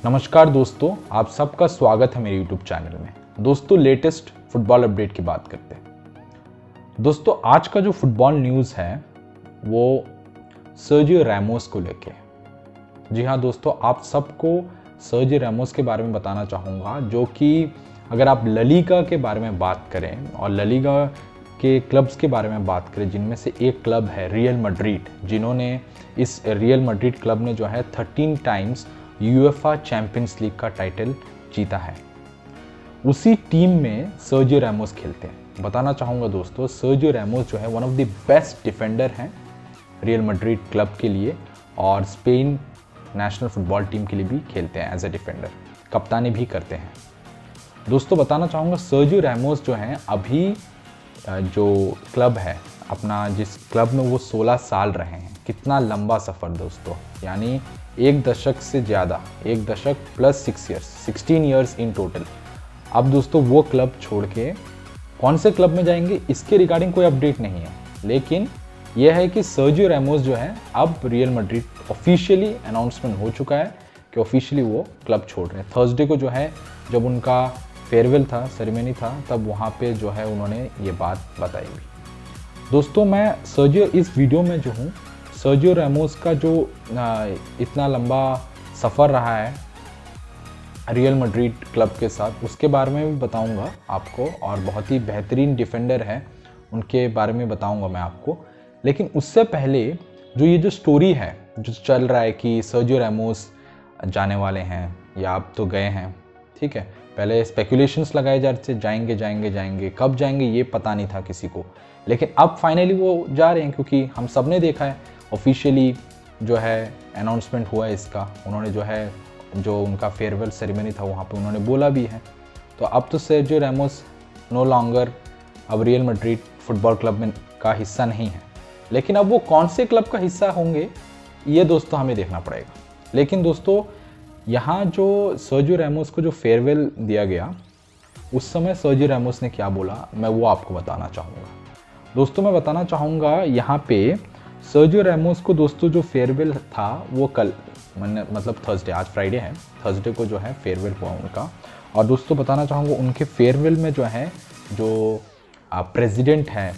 नमस्कार दोस्तों, आप सबका स्वागत है मेरे YouTube चैनल में। दोस्तों, लेटेस्ट फुटबॉल अपडेट की बात करते हैं। दोस्तों, आज का जो फुटबॉल न्यूज़ है वो सर्जियो रैमोस को लेके। जी हाँ दोस्तों, आप सबको सर्जियो रैमोस के बारे में बताना चाहूँगा, जो कि अगर आप ला लीगा के बारे में बात करें और ला लीगा के क्लब्स के बारे में बात करें, जिनमें से एक क्लब है रियल मैड्रिड, जिन्होंने इस रियल मैड्रिड क्लब ने जो है 13 टाइम्स यूएफए चैंपियंस लीग का टाइटल जीता है। उसी टीम में सर्जियो रैमोस खेलते हैं। बताना चाहूँगा दोस्तों, सर्जियो रैमोस जो है one of the best defender हैं रियल मैड्रिड क्लब के लिए, और स्पेन नेशनल फुटबॉल टीम के लिए भी खेलते हैं एज ए डिफेंडर, कप्तानी भी करते हैं। दोस्तों, बताना चाहूँगा सर्जियो रैमोस जो हैं अभी जो क्लब है अपना, जिस क्लब में वो 16 साल रहे हैं, कितना लंबा सफ़र दोस्तों, यानी एक दशक से ज़्यादा, एक दशक plus 6 years, 16 years in total. अब दोस्तों वो क्लब छोड़ के कौन से क्लब में जाएंगे, इसके रिगार्डिंग कोई अपडेट नहीं है, लेकिन यह है कि सर्जियो रैमोस जो है अब रियल मैड्रिड ऑफिशियली अनाउंसमेंट हो चुका है कि ऑफिशियली वो क्लब छोड़ रहे हैं। थर्सडे को जो है जब उनका फेयरवेल था, सेरेमनी था, तब वहाँ पे जो है उन्होंने ये बात बताई हुई। दोस्तों, मैं सर्जियो इस वीडियो में जो हूँ, सर्जियो रैमोस का जो इतना लंबा सफ़र रहा है रियल मैड्रिड क्लब के साथ, उसके बारे में भी बताऊंगा आपको, और बहुत ही बेहतरीन डिफेंडर है उनके बारे में बताऊंगा मैं आपको। लेकिन उससे पहले जो ये जो स्टोरी है जो चल रहा है कि सर्जियो रैमोस जाने वाले हैं या अब तो गए हैं, ठीक है, पहले स्पेकुलेशंस लगाए जा रहे थे जाएंगे, कब जाएंगे ये पता नहीं था किसी को, लेकिन अब फाइनली वो जा रहे हैं, क्योंकि हम सब ने देखा है ऑफिशियली जो है अनाउंसमेंट हुआ है इसका। उन्होंने जो है जो उनका फेयरवेल सेरेमनी था वहाँ पे उन्होंने बोला भी है। तो अब तो सर्जियो रैमोस नो लॉन्गर अब रियल मैड्रिड फुटबॉल क्लब में का हिस्सा नहीं है, लेकिन अब वो कौन से क्लब का हिस्सा होंगे ये दोस्तों हमें देखना पड़ेगा। लेकिन दोस्तों, यहाँ जो सर्जियो रैमोस को जो फेयरवेल दिया गया, उस समय सर्जियो रैमोस ने क्या बोला, मैं वो आपको बताना चाहूँगा। दोस्तों, मैं बताना चाहूँगा यहाँ पे सर्जियो रैमोस को दोस्तों जो फेयरवेल था वो कल, मतलब थर्सडे, आज फ्राइडे है, थर्सडे को जो है फेयरवेल हुआ उनका। और दोस्तों बताना चाहूँगा उनके फेयरवेल में जो है जो प्रेसिडेंट हैं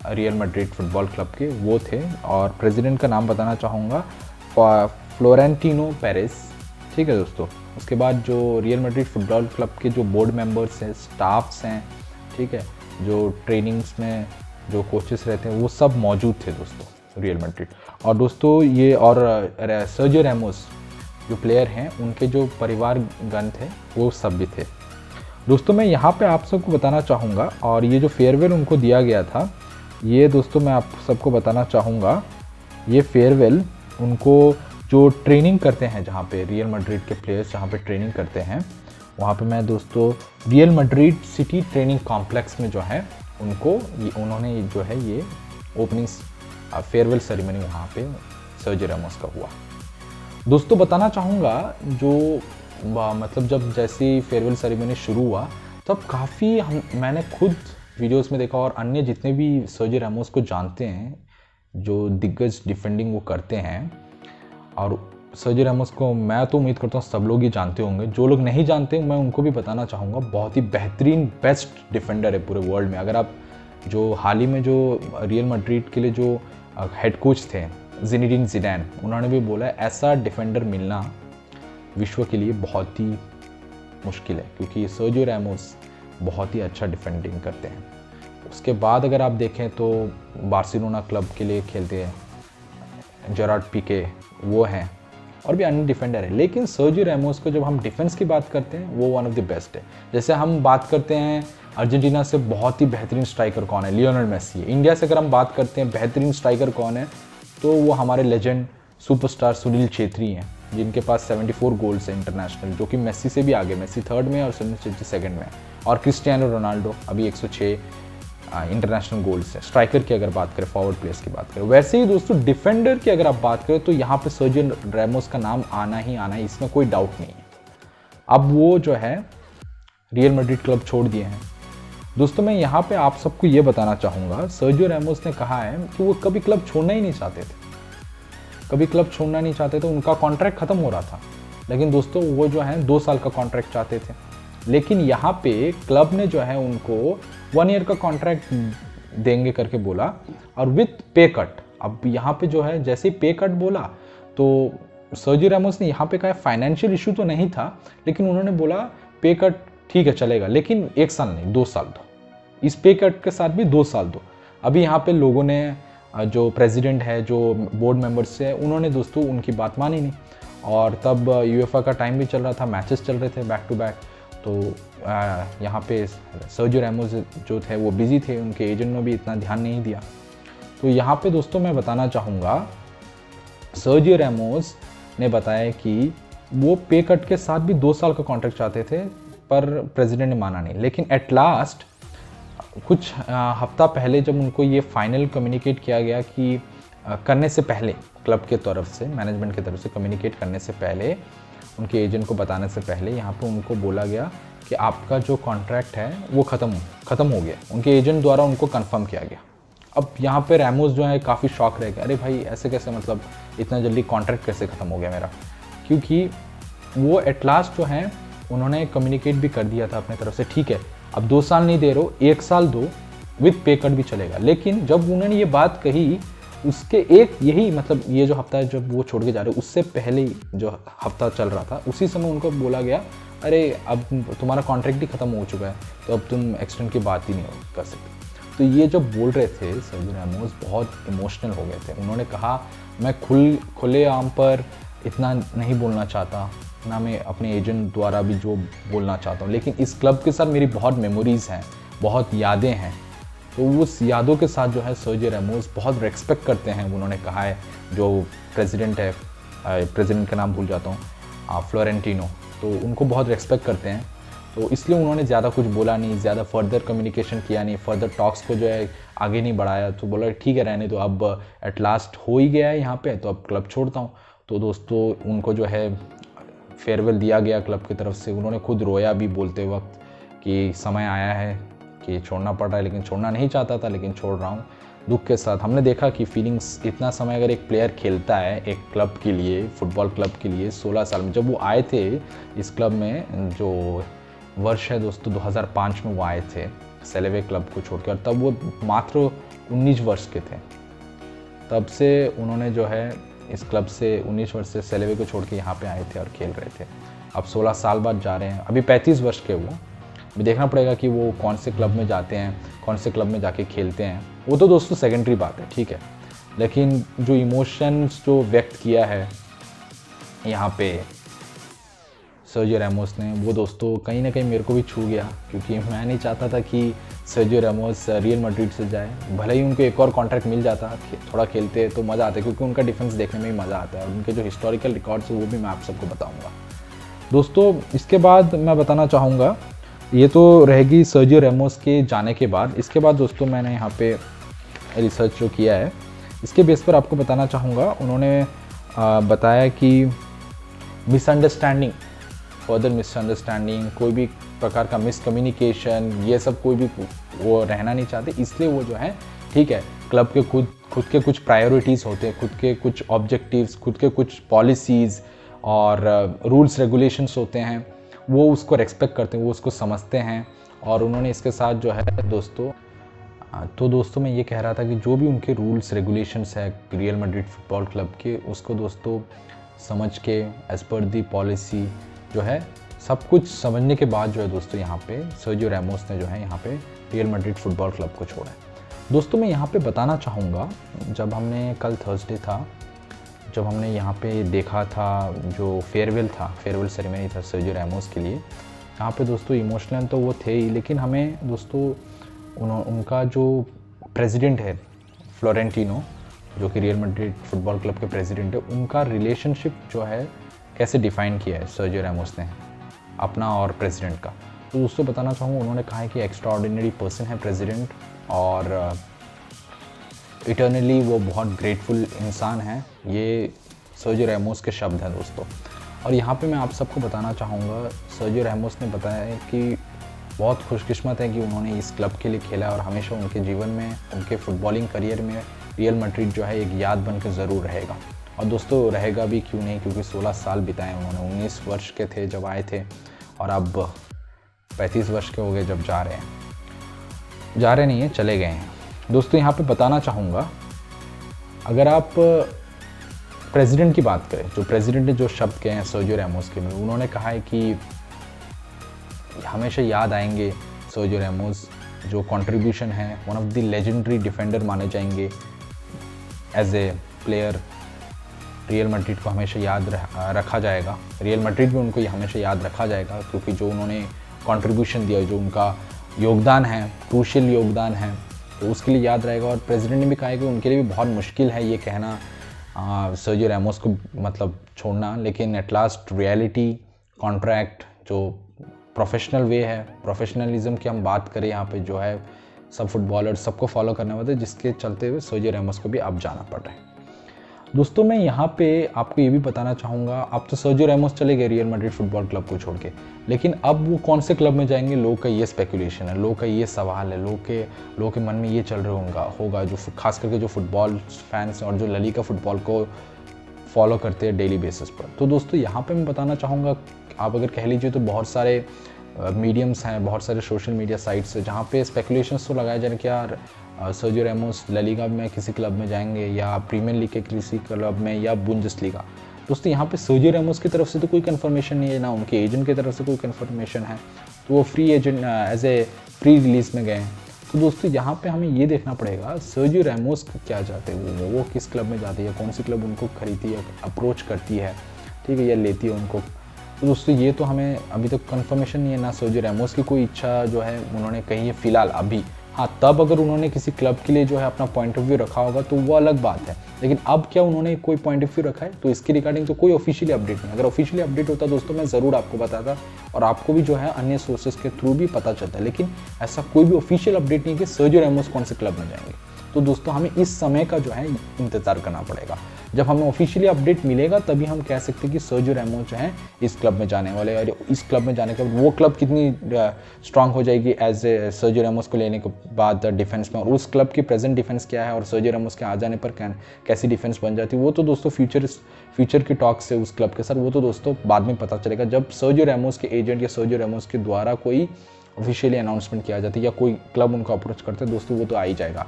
रियल मैड्रिड फुटबॉल क्लब के वो थे, और प्रेसिडेंट का नाम बताना चाहूँगा फ्लोरेंटिनो पेरेस, ठीक है दोस्तों। उसके बाद जो रियल मैड्रिड फुटबॉल क्लब के जो बोर्ड मेंबर्स हैं, स्टाफ्स हैं, ठीक है, जो ट्रेनिंग्स में जो कोचेस रहते हैं, वो सब मौजूद थे दोस्तों रियल मैड्रिड। और दोस्तों ये और सर्जियो रैमोस जो प्लेयर हैं उनके जो परिवारगण थे वो सब भी थे। दोस्तों, मैं यहाँ पे आप सबको बताना चाहूँगा, और ये जो फेयरवेल उनको दिया गया था, ये दोस्तों मैं आप सबको बताना चाहूँगा, ये फेयरवेल उनको जो ट्रेनिंग करते हैं, जहाँ पे रियल मैड्रिड के प्लेयर्स जहाँ पे ट्रेनिंग करते हैं, वहाँ पे मैं दोस्तों real Madrid city training complex में जो है उनको उन्होंने जो है ये ओपनिंग फेयरवेल सेरेमनी वहाँ पे सर्जियो रैमोस का हुआ। दोस्तों, बताना चाहूँगा जो मतलब जब जैसी फेयरवेल सेरेमनी शुरू हुआ तब काफ़ी मैंने खुद वीडियोस में देखा, और अन्य जितने भी सर्जियो रैमोस को जानते हैं, जो दिग्गज डिफेंडिंग वो करते हैं, और सर्जियो रैमोस को मैं तो उम्मीद करता हूँ सब लोग ही जानते होंगे। जो लोग नहीं जानते मैं उनको भी बताना चाहूँगा, बहुत ही बेहतरीन बेस्ट डिफेंडर है पूरे वर्ल्ड में। अगर आप जो हाल ही में जो रियल मैड्रिड के लिए जो हेड कोच थे ज़िनेडिन ज़िडान, उन्होंने भी बोला है ऐसा डिफेंडर मिलना विश्व के लिए बहुत ही मुश्किल है, क्योंकि सर्जियो रैमोस बहुत ही अच्छा डिफेंडिंग करते हैं। उसके बाद अगर आप देखें तो बार्सिलोना क्लब के लिए खेलते हैं जेरार्ड पिके, वो हैं, और भी अन्य डिफेंडर है। लेकिन सर्जियो रैमोस को जब हम डिफेंस की बात करते हैं वो वन ऑफ द बेस्ट है। जैसे हम बात करते हैं अर्जेंटीना से बहुत ही बेहतरीन स्ट्राइकर कौन है, लियोनेल मेसी है। इंडिया से अगर हम बात करते हैं बेहतरीन स्ट्राइकर कौन है, तो वो हमारे लेजेंड सुपरस्टार सुनील छेत्री हैं, जिनके पास 74 गोल्स है इंटरनेशनल, जो कि मेसी से भी आगे, मेसी थर्ड में और सुनील छेत्री सेकंड में, और क्रिस्टियानो रोनाल्डो अभी 106 इंटरनेशनल गोल्स है। स्ट्राइकर की अगर बात करें, फॉरवर्ड प्लेयर्स की बात करें, वैसे ही दोस्तों डिफेंडर की अगर आप बात करें तो यहाँ पे सर्जियो रैमोस का नाम आना ही आना है, इसमें कोई डाउट नहीं है। अब वो जो है रियल मैड्रिड क्लब छोड़ दिए हैं। दोस्तों, मैं यहाँ पे आप सबको ये बताना चाहूँगा, सर्जियो रैमोस ने कहा है कि वो कभी क्लब छोड़ना ही नहीं चाहते थे, कभी क्लब छोड़ना नहीं चाहते थे, उनका कॉन्ट्रैक्ट खत्म हो रहा था। लेकिन दोस्तों वो जो है 2 साल का कॉन्ट्रैक्ट चाहते थे। लेकिन यहाँ पे क्लब ने जो है उनको 1 ईयर का कॉन्ट्रैक्ट देंगे करके बोला और विथ पे कट। अब यहाँ पे जो है जैसे ही पे कट बोला तो सर्जियो रैमोस ने यहाँ पे कहा फाइनेंशियल इशू तो नहीं था, लेकिन उन्होंने बोला पे कट ठीक है चलेगा, लेकिन 1 साल नहीं 2 साल दो, इस पे कट के साथ भी 2 साल दो। अभी यहाँ पे लोगों ने जो प्रेसिडेंट है, जो बोर्ड मेंबर्स है, उन्होंने दोस्तों उनकी बात मानी नहीं। और तब यूएफए का टाइम भी चल रहा था, मैचेस चल रहे थे बैक टू बैक, तो यहाँ पे सर्जियो रैमोस जो थे वो बिजी थे, उनके एजेंट ने भी इतना ध्यान नहीं दिया। तो यहाँ पे दोस्तों मैं बताना चाहूँगा सर्जियो रैमोस ने बताया कि वो पे कट के साथ भी 2 साल का कॉन्ट्रैक्ट चाहते थे, पर प्रेसिडेंट ने माना नहीं। लेकिन एट लास्ट कुछ हफ्ता पहले जब उनको ये फाइनल कम्युनिकेट किया गया कि करने से पहले क्लब के तरफ से, मैनेजमेंट की तरफ से कम्युनिकेट करने से पहले, उनके एजेंट को बताने से पहले यहाँ पे उनको बोला गया कि आपका जो कॉन्ट्रैक्ट है वो ख़त्म हो गया। उनके एजेंट द्वारा उनको कंफर्म किया गया। अब यहाँ पे रैमोस जो है काफ़ी शॉक रहेगा, अरे भाई ऐसे कैसे, मतलब इतना जल्दी कॉन्ट्रैक्ट कैसे ख़त्म हो गया मेरा, क्योंकि वो एट लास्ट जो है उन्होंने कम्युनिकेट भी कर दिया था अपने तरफ से, ठीक है अब 2 साल नहीं दे रहे हो, 1 साल दो, विथ पे कट भी चलेगा। लेकिन जब उन्होंने ये बात कही उसके यही मतलब ये जो हफ्ता है जब वो छोड़ के जा रहे, उससे पहले जो हफ्ता चल रहा था उसी समय उनको बोला गया अरे अब तुम्हारा कॉन्ट्रैक्ट ही ख़त्म हो चुका है, तो अब तुम एक्सटेंड की बात ही नहीं कर सकते। तो ये जब बोल रहे थे सर्जियो रैमोस बहुत इमोशनल हो गए थे। उन्होंने कहा मैं खुले आम पर इतना नहीं बोलना चाहता, ना मैं अपने एजेंट द्वारा भी जो बोलना चाहता हूँ, लेकिन इस क्लब के साथ मेरी बहुत मेमोरीज़ हैं, बहुत यादें हैं। तो उस यादों के साथ जो है सर्जियो रैमोस बहुत रेस्पेक्ट करते हैं। उन्होंने कहा है जो प्रेसिडेंट है, प्रेसिडेंट का नाम भूल जाता हूँ, फ्लोरेंटिनो, तो उनको बहुत रेस्पेक्ट करते हैं। तो इसलिए उन्होंने ज़्यादा कुछ बोला नहीं, ज़्यादा फर्दर कम्युनिकेशन किया नहीं, फर्दर टॉक्स को जो है आगे नहीं बढ़ाया। तो बोला ठीक है रहने दो, अब एट लास्ट हो ही गया है यहाँ पे, तो अब क्लब छोड़ता हूँ। तो दोस्तों उनको जो है फेयरवेल दिया गया क्लब की तरफ से। उन्होंने खुद रोया भी बोलते वक्त कि समय आया है कि छोड़ना पड़ रहा है, लेकिन छोड़ना नहीं चाहता था, लेकिन छोड़ रहा हूँ दुख के साथ। हमने देखा कि फीलिंग्स, इतना समय अगर एक प्लेयर खेलता है एक क्लब के लिए, फुटबॉल क्लब के लिए 16 साल में, जब वो आए थे इस क्लब में, जो वर्ष है दोस्तों 2005 में वो आए थे सेलेवे क्लब को छोड़कर, तब वो मात्र 19 वर्ष के थे। तब से उन्होंने जो है इस क्लब से 19 वर्ष से सेलेवे को छोड़ के यहाँ पे आए थे और खेल रहे थे। अब 16 साल बाद जा रहे हैं, अभी 35 वर्ष के वो। अभी देखना पड़ेगा कि वो कौन से क्लब में जाते हैं, कौन से क्लब में जाके खेलते हैं, वो तो दोस्तों सेकेंडरी बात है, ठीक है। लेकिन जो इमोशंस जो व्यक्त किया है यहाँ पे सर्जियो रैमोस ने, वो दोस्तों कहीं ना कहीं मेरे को भी छू गया, क्योंकि मैं नहीं चाहता था कि सर्जियो रैमोस रियल मैड्रिड से जाए। भले ही उनको एक और कॉन्ट्रैक्ट मिल जाता, थोड़ा खेलते तो मज़ा आता है, क्योंकि उनका डिफेंस देखने में ही मज़ा आता है, और उनके जो हिस्टोरिकल रिकॉर्ड्स है वो भी मैं आप सबको बताऊँगा दोस्तों। इसके बाद मैं बताना चाहूँगा, ये तो रहेगी सर्जियो रैमोस के जाने के बाद। इसके बाद दोस्तों मैंने यहाँ पे रिसर्च जो किया है, इसके बेस पर आपको बताना चाहूँगा। उन्होंने बताया कि मिसअंडरस्टैंडिंग, फर्दर मिसअंडरस्टैंडिंग, कोई भी प्रकार का मिसकम्युनिकेशन, ये सब कोई भी वो रहना नहीं चाहते, इसलिए वो जो है ठीक है क्लब के खुद के कुछ प्रायोरिटीज़ होते हैं, खुद के कुछ ऑब्जेक्टिव्स, खुद के कुछ पॉलिसीज़ और रूल्स रेगुलेशंस होते हैं, वो उसको रेस्पेक्ट करते हैं, वो उसको समझते हैं। और उन्होंने इसके साथ जो है दोस्तों मैं ये कह रहा था कि जो भी उनके रूल्स रेगुलेशंस है रियल मैड्रिड फुटबॉल क्लब के, उसको दोस्तों समझ के एज़ पर दी पॉलिसी जो है सब कुछ समझने के बाद जो है दोस्तों यहाँ पे सर्जियो रैमोस ने जो है यहाँ पे रियल मैड्रिड फुटबॉल क्लब को छोड़ा है। दोस्तों मैं यहाँ पे बताना चाहूँगा, जब हमने कल थर्सडे था, जब हमने यहाँ पे देखा था जो फेयरवेल सेरेमनी था सर्जियो रैमोस के लिए, यहाँ पे दोस्तों इमोशनल तो वो थे ही, लेकिन हमें दोस्तों उनका जो प्रेसिडेंट है फ्लोरेंटिनो, जो कि रियल मैड्रिड फुटबॉल क्लब के प्रेसिडेंट है, उनका रिलेशनशिप जो है कैसे डिफ़ाइन किया है सर्जियो रैमोस ने अपना और प्रेसिडेंट का। तो दोस्तों बताना चाहूँगा, उन्होंने कहा है कि एक्स्ट्राऑर्डिनरी पर्सन है प्रेसिडेंट, और इटर्नली वो बहुत ग्रेटफुल इंसान है। ये सर्जियो रैमोस के शब्द हैं दोस्तों। और यहाँ पे मैं आप सबको बताना चाहूँगा, सर्जियो रैमोस ने बताया है कि बहुत खुशकिस्मत है कि उन्होंने इस क्लब के लिए खेला, और हमेशा उनके जीवन में, उनके फुटबॉलिंग करियर में रियल मैड्रिड जो है एक याद बन के ज़रूर रहेगा। और दोस्तों रहेगा भी क्यों नहीं, क्योंकि 16 साल बिताए उन्होंने। 19 वर्ष के थे जब आए थे और अब 35 वर्ष के हो गए जब जा रहे नहीं हैं, चले गए हैं। दोस्तों यहाँ पे बताना चाहूँगा, अगर आप प्रेसिडेंट की बात करें, जो प्रेसिडेंट ने जो शब्द कहे हैं सर्जियो रैमोस के में, उन्होंने कहा है कि हमेशा याद आएंगे सर्जियो रैमोस, जो कंट्रीब्यूशन है, one of the legendary defender माने जाएंगे as a player. Real Madrid को हमेशा याद रखा जाएगा, रियल मैड्रिड भी उनको हमेशा याद रखा जाएगा, क्योंकि जो उन्होंने कंट्रीब्यूशन दिया, जो उनका योगदान है, क्रूशियल योगदान है, तो उसके लिए याद रहेगा। और प्रेसिडेंट ने भी कहा है कि उनके लिए भी बहुत मुश्किल है ये कहना सर्जियो रैमोस को मतलब छोड़ना, लेकिन एट लास्ट रियलिटी, कॉन्ट्रैक्ट, जो प्रोफेशनल वे है, प्रोफेशनलिज्म की हम बात करें यहाँ पे, जो है सब फुटबॉलर सबको फॉलो करने वाले, जिसके चलते हुए सर्जियो रैमोस को भी अब जाना पड़ रहा है। दोस्तों मैं यहाँ पे आपको ये भी बताना चाहूँगा, अब तो सर्जियो रैमोस चले गए रियल मैड्रिड फुटबॉल क्लब को छोड़ के, लेकिन अब वो कौन से क्लब में जाएंगे, लोग का ये स्पेकुलेशन है, लोग का ये सवाल है, लोग के मन में ये चल रहा होगा जो खास करके जो फुटबॉल फैंस और जो ला लीगा फुटबॉल को फॉलो करते हैं डेली बेसिस पर। तो दोस्तों यहाँ पे मैं बताना चाहूँगा, आप अगर कह लीजिए तो बहुत सारे मीडियम्स हैं, बहुत सारे सोशल मीडिया साइट्स हैं जहाँ पे स्पेकुलेशंस तो लगाए जा रहे हैं कि यार सर्जियो रैमोस ला लीगा में किसी क्लब में जाएंगे, या प्रीमियर लीग के किसी क्लब में, या बुंदेसलीगा। दोस्तों यहाँ पे सर्जियो रैमोस की तरफ से तो कोई कंफर्मेशन नहीं है, ना उनके एजेंट की तरफ से कोई कंफर्मेशन है, तो वो free agent as a free release में गए हैं। तो दोस्तों यहाँ पे हमें ये देखना पड़ेगा सर्जियो रैमोस क्या चाहते हैं, वो किस क्लब में जाते हैं, कौन सी क्लब उनको खरीदती है, अप्रोच करती है, ठीक है, या लेती है उनको। तो दोस्तों ये तो हमें अभी तक कंफर्मेशन नहीं है, ना सर्जियो रैमोस की कोई इच्छा जो है उन्होंने कही है फिलहाल अभी। हाँ, तब अगर उन्होंने किसी क्लब के लिए जो है अपना पॉइंट ऑफ व्यू रखा होगा तो वो अलग बात है, लेकिन अब क्या उन्होंने कोई पॉइंट ऑफ व्यू रखा है, तो इसके रिगार्डिंग तो कोई ऑफिशियली अपडेट नहीं। अगर ऑफिशियली अपडेट होता दोस्तों मैं ज़रूर आपको बताता, और आपको भी जो है अन्य सोर्सेज के थ्रू भी पता चलता है, लेकिन ऐसा कोई भी ऑफिशियल अपडेट नहीं कि सर्जियो रैमोस कौन से क्लब में जाएंगे। तो दोस्तों हमें इस समय का जो है इंतज़ार करना पड़ेगा, जब हमें ऑफिशियली अपडेट मिलेगा तभी हम कह सकते हैं कि सर्जियो रैमोस जो है इस क्लब में जाने वाले, और इस क्लब में जाने के बाद वो क्लब कितनी स्ट्रांग हो जाएगी एज ए सर्जियो रैमोस को लेने के बाद डिफेंस में, और उस क्लब की प्रेजेंट डिफेंस क्या है, और सर्जियो रैमोस के आ जाने पर कैसी डिफेंस बन जाती है, वो तो दोस्तों फ्यूचर की टॉक से उस क्लब के साथ वो तो दोस्तों बाद में पता चलेगा, जब सर्जियो रैमोस के एजेंट या सर्जियो रैमोस के द्वारा कोई ऑफिशियली अनाउंसमेंट किया जाता है या कोई क्लब उनको अप्रोच करता है दोस्तों, वो तो आ ही जाएगा।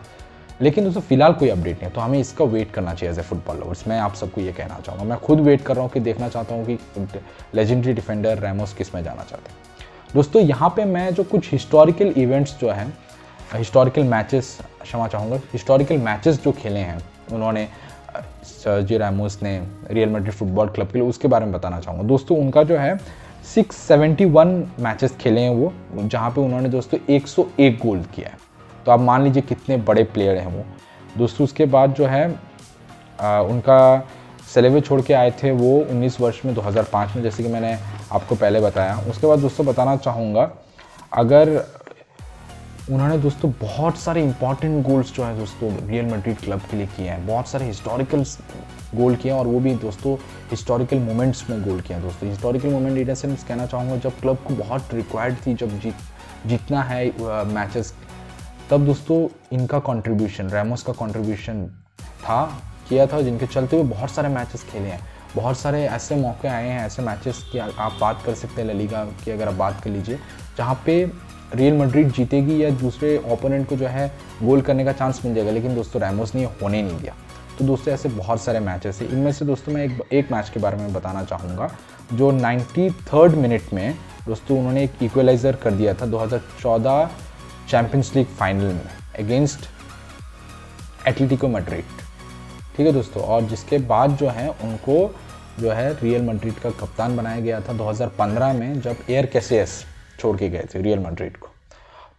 लेकिन दोस्तों फिलहाल कोई अपडेट नहीं है, तो हमें इसका वेट करना चाहिए एज ए फुटबॉल लवर्स। मैं आप सबको ये कहना चाहूँगा, मैं खुद वेट कर रहा हूँ कि देखना चाहता हूँ कि लेजेंडरी डिफेंडर रैमोस किस में जाना चाहते हैं। दोस्तों यहाँ पे मैं जो कुछ हिस्टोरिकल इवेंट्स जो हैं, हिस्टोरिकल मैचेस जो खेले हैं उन्होंने, सर्जियो रैमोस ने रियल मैड्रिड फुटबॉल क्लब के लिए, उसके बारे में बताना चाहूँगा। दोस्तों उनका जो है 671 मैचेस खेले हैं वो, जहाँ पे उन्होंने दोस्तों 101 गोल किया है। तो आप मान लीजिए कितने बड़े प्लेयर हैं वो। दोस्तों उसके बाद जो है उनका सेलेवे छोड़ के आए थे वो 19 वर्ष में 2005 में, जैसे कि मैंने आपको पहले बताया। उसके बाद दोस्तों बताना चाहूँगा, अगर उन्होंने दोस्तों बहुत सारे इंपॉर्टेंट गोल्स जो है दोस्तों रियल मैड्रिड क्लब के लिए किए हैं, बहुत सारे हिस्टोरिकल गोल किए हैं, और वो भी दोस्तों हिस्टोरिकल मोमेंट्स में गोल किए हैं। दोस्तों historical moment in the sense कहना चाहूँगा, जब क्लब को बहुत रिक्वायर्ड थी, जब जीतना है मैचेस, तब दोस्तों इनका कंट्रीब्यूशन, रैमोस का कंट्रीब्यूशन किया था, जिनके चलते हुए बहुत सारे मैचेस खेले हैं। बहुत सारे ऐसे मौके आए हैं, ऐसे मैचेस की आप बात कर सकते हैं ला लीगा की, अगर आप बात कर लीजिए, जहाँ पे रियल मैड्रिड जीतेगी या दूसरे ओपोनेंट को जो है गोल करने का चांस मिल जाएगा, लेकिन दोस्तों रैमोस ने होने नहीं दिया। तो दोस्तों ऐसे बहुत सारे मैचेस हैं। इनमें से दोस्तों मैं एक मैच के बारे में बताना चाहूँगा, जो 93rd मिनट में दोस्तों उन्होंने एक इक्वलाइज़र कर दिया था 2014 चैम्पियंस लीग फाइनल में अगेंस्ट एटलेटिको मैड्रिड, ठीक है दोस्तों। और जिसके बाद जो है उनको जो है रियल मैड्रिड का कप्तान बनाया गया था 2015 में, जब एयर कैसियास छोड़ के गए थे रियल मैड्रिड को।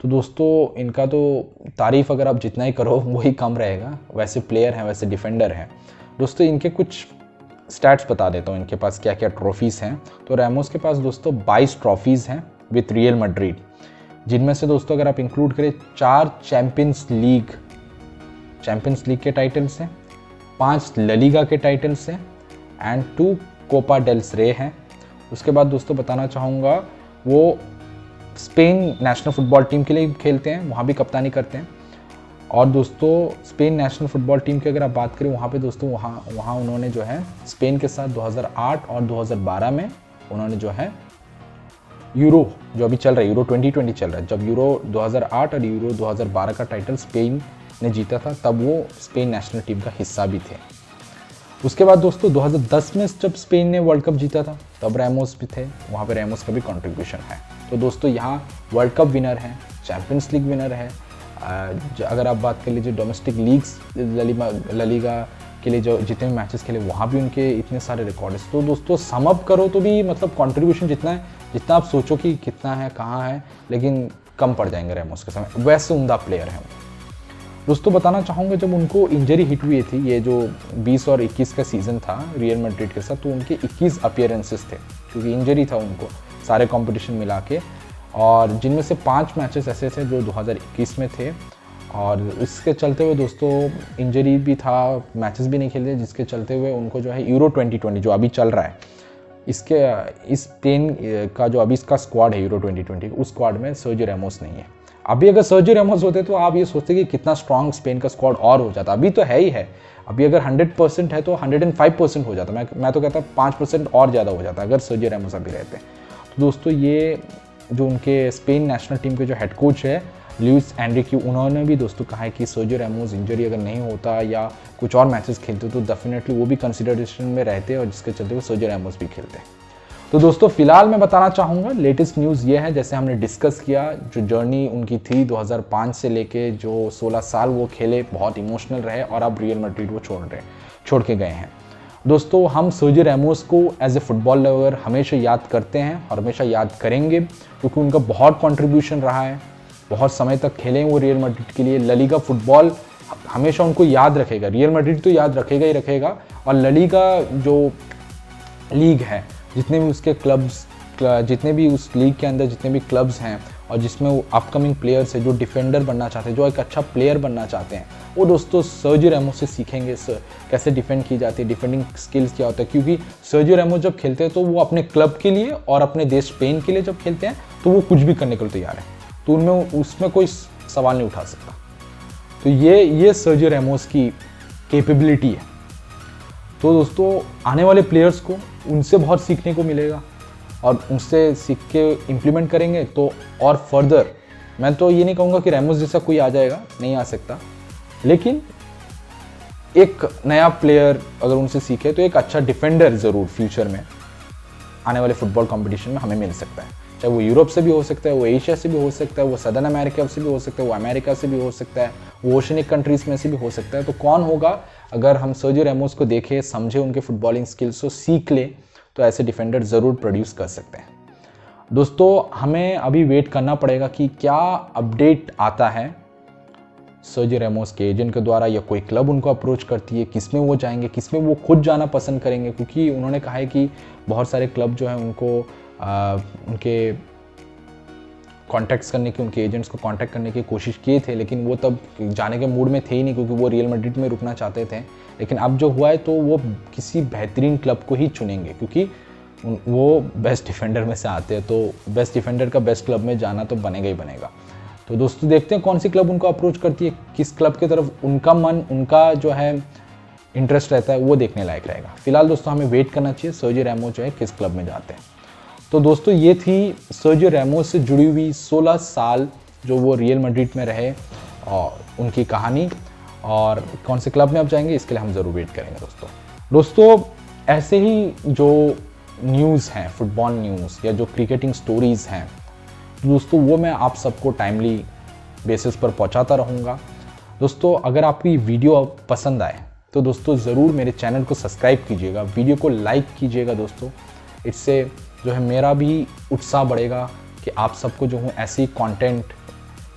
तो दोस्तों इनका तो तारीफ़ अगर आप जितना ही करो वही कम रहेगा, वैसे प्लेयर हैं, वैसे डिफेंडर हैं। दोस्तों इनके कुछ स्टैट्स बता देता हूँ, इनके पास क्या क्या ट्रॉफीज़ हैं। तो रैमोस के पास दोस्तों 22 ट्रॉफीज़ हैं विथ रियल मैड्रिड, जिनमें से दोस्तों अगर आप इंक्लूड करें 4 चैम्पियंस लीग के टाइटल्स हैं, 5 ला लीगा के टाइटल्स हैं, एंड 2 कोपा डेल्स रे हैं। उसके बाद दोस्तों बताना चाहूँगा, वो स्पेन नेशनल फुटबॉल टीम के लिए खेलते हैं, वहाँ भी कप्तानी करते हैं। और दोस्तों स्पेन नेशनल फुटबॉल टीम की अगर आप बात करें वहाँ पे दोस्तों वहाँ उन्होंने जो है स्पेन के साथ 2008 और 2012 में उन्होंने जो है यूरो जो अभी चल रहा है, यूरो 2020 चल रहा है, जब यूरो 2008 और यूरो 2012 का टाइटल स्पेन ने जीता था तब वो स्पेन नेशनल टीम का हिस्सा भी थे। उसके बाद दोस्तों 2010 में जब स्पेन ने वर्ल्ड कप जीता था तब रैमोस भी थे, वहाँ पे रैमोस का भी कंट्रीब्यूशन है। तो दोस्तों यहाँ वर्ल्ड कप विनर है, चैंपियंस लीग विनर है, अगर आप बात कर लीजिए डोमेस्टिक लीग्स ललीगा के लिए जो जितने भी मैचेस खेले वहाँ भी उनके इतने सारे रिकॉर्ड हैं। तो दोस्तों सम अप करो तो भी मतलब कंट्रीब्यूशन जितना है, जितना आप सोचो कि कितना है कहाँ है, लेकिन कम पड़ जाएंगे रैमोस के समय, वैसे उम्दा प्लेयर है वो। दोस्तों बताना चाहूँगा जब उनको इंजरी हिट हुई थी, ये जो 20 और 21 का सीज़न था रियल मैड्रिड के साथ, तो उनके 21 अपीयरेंसेस थे क्योंकि इंजरी था उनको सारे कंपटीशन मिला के, और जिनमें से 5 मैचेस ऐसे थे जो 2021 में थे। और इसके चलते हुए दोस्तों इंजरी भी था, मैचेस भी नहीं खेलते, जिसके चलते हुए उनको जो है यूरो 2020 जो अभी चल रहा है इस स्पेन का जो अभी इसका स्क्वाड है यूरो 2020 उस स्क्वाड में सर्जियो रैमोस नहीं है। अभी अगर सर्जियो रैमोस होते तो आप ये सोचते कि कितना स्ट्रांग स्पेन का स्क्वाड और हो जाता, अभी तो है ही है। अभी अगर 100% है तो 105% हो जाता, मैं तो कहता 5% और ज़्यादा हो जाता अगर सर्जियो रैमोस अभी रहते। तो दोस्तों ये जो उनके स्पेन नेशनल टीम के जो हेड कोच है लुइस एनरिके, उन्होंने भी दोस्तों कहा है कि सर्जियो रैमोस इंजरी अगर नहीं होता या कुछ और मैचेस खेलते तो डेफिनेटली वो भी कंसिडरेशन में रहते और जिसके चलते हुए सर्जियो रैमोस भी खेलते। तो दोस्तों फिलहाल मैं बताना चाहूँगा लेटेस्ट न्यूज़ ये है, जैसे हमने डिस्कस किया जो जर्नी उनकी थी 2005 से लेके जो 16 साल वो खेले, बहुत इमोशनल रहे और अब रियल मैड्रिड वो छोड़ के गए हैं। दोस्तों हम सर्जियो रैमोस को एज ए फुटबॉल लवर हमेशा याद करते हैं और हमेशा याद करेंगे क्योंकि उनका बहुत कंट्रीब्यूशन रहा है, बहुत समय तक खेले हैं वो रियल मैड्रिड के लिए। ललीगा फुटबॉल हमेशा उनको याद रखेगा, रियल मैड्रिड तो याद रखेगा ही रखेगा, और ललीगा जो लीग है जितने भी उसके क्लब्स, जितने भी उस लीग के अंदर जितने भी क्लब्स हैं और जिसमें वो अपकमिंग प्लेयर्स है जो डिफेंडर बनना चाहते हैं, जो एक अच्छा प्लेयर बनना चाहते हैं, वो दोस्तों सर्जियो रैमोस से सीखेंगे कैसे डिफेंड की जाती है, डिफेंडिंग स्किल्स क्या होता है। क्योंकि सर्जियो रैमोस जब खेलते हैं तो वो अपने क्लब के लिए और अपने देश स्पेन के लिए जब खेलते हैं तो वो कुछ भी करने के लिए तैयार है, तो उनमें उसमें कोई सवाल नहीं उठा सकता। तो ये सर्जियो रैमोस की कैपेबिलिटी है। तो दोस्तों आने वाले प्लेयर्स को उनसे बहुत सीखने को मिलेगा और उनसे सीख के इम्प्लीमेंट करेंगे तो और फर्दर, मैं तो ये नहीं कहूँगा कि रैमोस जैसा कोई आ जाएगा, नहीं आ सकता, लेकिन एक नया प्लेयर अगर उनसे सीखे तो एक अच्छा डिफेंडर ज़रूर फ्यूचर में आने वाले फुटबॉल कंपटीशन में हमें मिल सकता है। चाहे वो यूरोप से भी हो सकता है, वो एशिया से भी हो सकता है, वो सदर्न अमेरिका से भी हो सकता है, वो अमेरिका से भी हो सकता है, वो ओशनिक कंट्रीज़ में से भी हो सकता है। तो कौन होगा, अगर हम सर्जियो रैमोस को देखें, समझे, उनके फुटबॉलिंग स्किल्स को सीख ले तो ऐसे डिफेंडर ज़रूर प्रोड्यूस कर सकते हैं। दोस्तों हमें अभी वेट करना पड़ेगा कि क्या अपडेट आता है सर्जियो रैमोस के एजेंट के द्वारा या कोई क्लब उनको अप्रोच करती है, किसमें वो जाएंगे, किसमें वो खुद जाना पसंद करेंगे, क्योंकि उन्होंने कहा है कि बहुत सारे क्लब जो हैं उनको उनके कॉन्टैक्ट्स करने की, उनके एजेंट्स को कॉन्टैक्ट करने की कोशिश किए थे, लेकिन वो तब जाने के मूड में थे ही नहीं क्योंकि वो रियल मैड्रिड में रुकना चाहते थे। लेकिन अब जो हुआ है तो वो किसी बेहतरीन क्लब को ही चुनेंगे क्योंकि वो बेस्ट डिफेंडर में से आते हैं, तो बेस्ट डिफेंडर का बेस्ट क्लब में जाना तो बनेगा ही बनेगा। तो दोस्तों देखते हैं कौन सी क्लब उनको अप्रोच करती है, किस क्लब की तरफ उनका मन, उनका जो है इंटरेस्ट रहता है, वो देखने लायक रहेगा। फिलहाल दोस्तों हमें वेट करना चाहिए सर्जियो रैमोस जो है किस क्लब में जाते हैं। तो दोस्तों ये थी सर्जियो रैमोस से जुड़ी हुई 16 साल जो वो रियल मैड्रिड में रहे और उनकी कहानी, और कौन से क्लब में अब जाएंगे इसके लिए हम ज़रूर वेट करेंगे। दोस्तों ऐसे ही जो न्यूज़ हैं, फुटबॉल न्यूज़ या जो क्रिकेटिंग स्टोरीज़ हैं दोस्तों, वो मैं आप सबको टाइमली बेसिस पर पहुंचाता रहूँगा। दोस्तों अगर आपको ये वीडियो पसंद आए तो दोस्तों ज़रूर मेरे चैनल को सब्सक्राइब कीजिएगा, वीडियो को लाइक कीजिएगा दोस्तों, इससे जो है मेरा भी उत्साह बढ़ेगा कि आप सबको जो हूँ ऐसे ही कंटेंट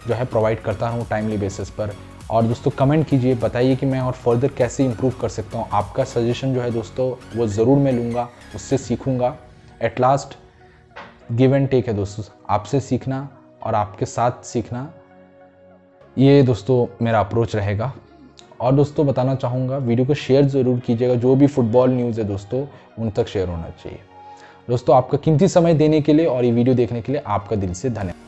जो है प्रोवाइड करता रहूँ टाइमली बेसिस पर। और दोस्तों कमेंट कीजिए, बताइए कि मैं और फर्दर कैसे इंप्रूव कर सकता हूँ। आपका सजेशन जो है दोस्तों वो ज़रूर मैं लूँगा, उससे सीखूँगा। At last give and take है दोस्तों, आपसे सीखना और आपके साथ सीखना, ये दोस्तों मेरा अप्रोच रहेगा। और दोस्तों बताना चाहूँगा वीडियो को शेयर ज़रूर कीजिएगा, जो भी फुटबॉल न्यूज़ है दोस्तों उन तक शेयर होना चाहिए। दोस्तों आपका कीमती समय देने के लिए और ये वीडियो देखने के लिए आपका दिल से धन्यवाद।